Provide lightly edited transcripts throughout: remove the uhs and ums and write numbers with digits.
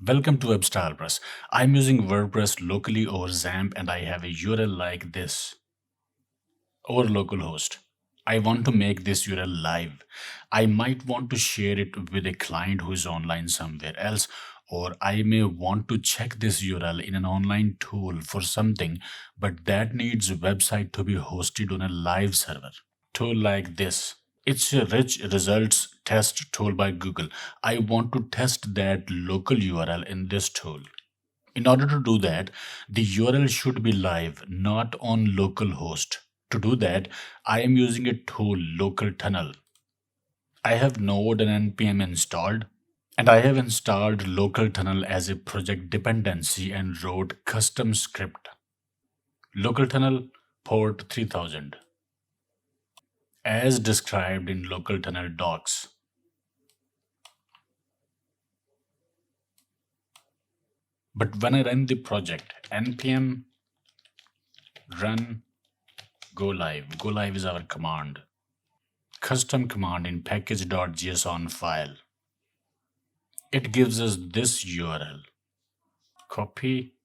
Welcome to WebStylePress. I'm using WordPress locally over XAMPP and I have a URL like this over localhost. I want to make this URL live. I might want to share it with a client who is online somewhere else, or I may want to check this URL in an online tool for something, but that needs a website to be hosted on a live server. Tool like this. It's a rich results test tool by Google. I want to test that local URL in this tool. In order to do that, the URL should be live, not on localhost. To do that, I am using a tool, Local Tunnel. I have Node and NPM installed, and I have installed Local Tunnel as a project dependency and wrote custom script. Local Tunnel port 3000. As described in local tunnel docs. But when I run the project, npm run go live. Go live is our command. Custom command in package.json file. It gives us this URL. Copy.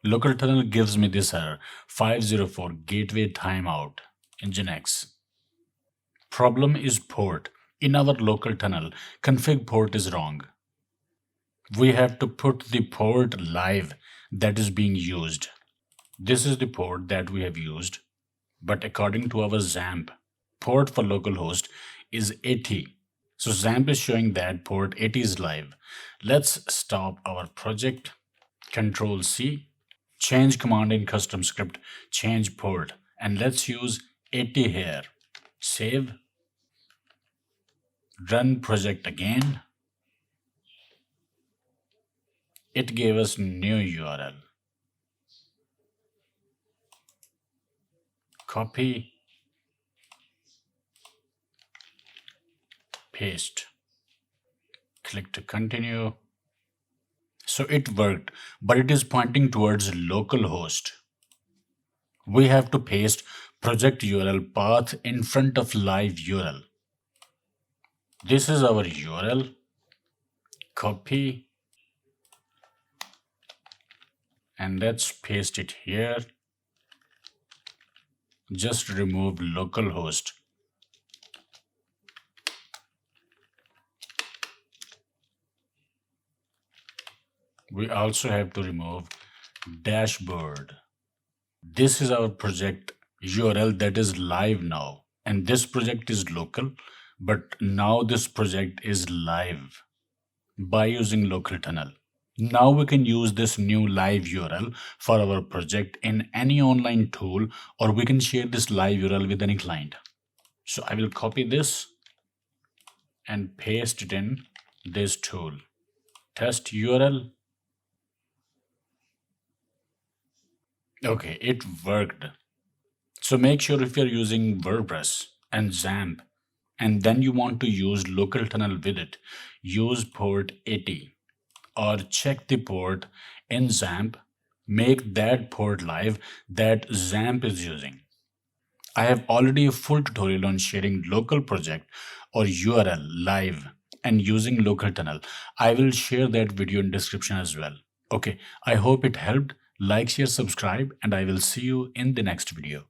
Local tunnel gives me this error, 504 gateway timeout, Nginx. Problem is port. In our local tunnel, config port is wrong. We have to put the port live that is being used. This is the port that we have used, but according to our XAMPP, port for localhost is 80. So XAMPP is showing that port 80 is live. Let's stop our project, Control C, change command in custom script, change port, and let's use 80 here. Save, run project again. It gave us new URL. Copy, paste, click to continue. So it worked, but it is pointing towards localhost. We have to paste project URL path in front of live URL. This is our URL. Copy, and let's paste it here. Just remove localhost. We also have to remove dashboard. This is our project URL that is live now. And this project is local, but now this project is live by using local tunnel. Now we can use this new live URL for our project in any online tool, or we can share this live URL with any client. So I will copy this and paste it in this tool. Test URL. Okay, it worked. So make sure if you're using WordPress and XAMPP, and then you want to use local tunnel with it, use port 80 or check the port in XAMPP, make that port live that XAMPP is using. I have already a full tutorial on sharing local project or URL live and using local tunnel. I will share that video in description as well. Okay, I hope it helped. Like, share, subscribe, and I will see you in the next video.